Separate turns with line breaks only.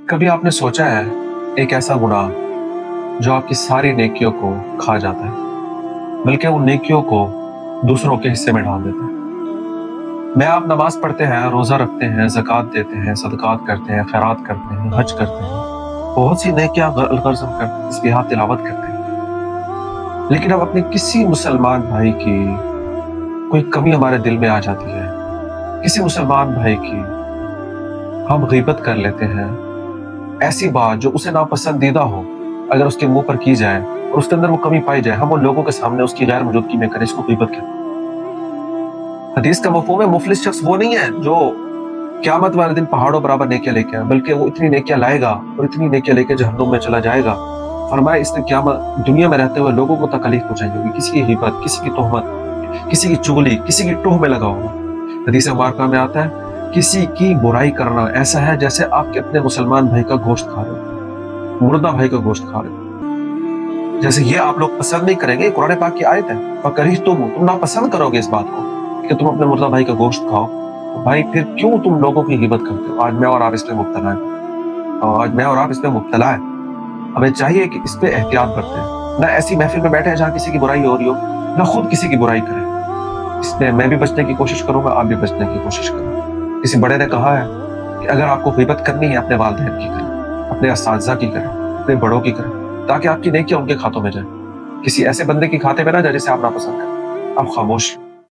कभी आपने सोचा है एक ऐसा गुनाह जो आपकी सारी नेकियों को खा जाता है, बल्कि उन नेकियों को दूसरों के हिस्से में डाल देता है। मैं आप नमाज पढ़ते हैं, रोजा रखते हैं, ज़कात देते हैं, सदकात करते हैं, खैरात करते हैं, हज करते हैं, बहुत सी नेकियां गर्ज हम करते हैं, तस्बीहात तिलावत करते हैं। लेकिन अब अपने किसी मुसलमान भाई की कोई कमी हमारे दिल में आ जाती है, किसी मुसलमान भाई की हम गीबत कर लेते हैं, ऐसी बात जो उसे नापसंदीदा हो, अगर उसके मुंह पर की जाए और उसके अंदर वो कमी पाई जाए, हम उन लोगों के सामने उसकी गैर मौजूदगी में करें, इसको गीबत कहते हैं। हदीस का मफहूम है मुफलिस शख्स वो नहीं है जो क़यामत वाले दिन पहाड़ों बराबर नेकियां लेके आए, बल्कि वो इतनी नेकियां लाएगा और इतनी नेकियां लेके जहन्नुम में चला जाएगा। फरमाया इसने क़यामत दुनिया में रहते हुए लोगों को तकलीफ पहुंचाई होगी, किसी की गीबत, किसी की तोहमत, किसी की चुगली, किसी की टोह में लगा होगा। हदीस मुबारका में आता है किसी की बुराई करना ऐसा है जैसे आपके अपने मुसलमान भाई का गोश्त खा रहे हो, मुर्दा भाई का गोश्त खा रहे हो। जैसे ये आप लोग पसंद नहीं करेंगे, कुरान पाक की आयत है, तुम नापसंद करोगे इस बात को कि तुम अपने मुर्दा भाई का गोश्त खाओ, तो भाई फिर क्यों तुम लोगों की गिबत करते हो? आज मैं और आप इसमें मुब्तला है, और आज मैं और आप इसमें मुब्तला है। हमें चाहिए कि इस पे एहतियात बरतें, ना ऐसी महफिल में बैठे जहाँ किसी की बुराई हो रही हो, ना खुद किसी की बुराई करें। इसमें मैं भी बचने की कोशिश करूंगा, आप भी बचने की कोशिश करें। किसी बड़े ने कहा है कि अगर आपको गिबत करनी है, अपने वालिदैन की करें, अपने असातिज़ा की करें, अपने बड़ों की करें, ताकि आपकी नेकियां उनके खातों में जाए। किसी ऐसे बंदे के खाते में ना जाए जिसे आप नापसंद करें। आप खामोश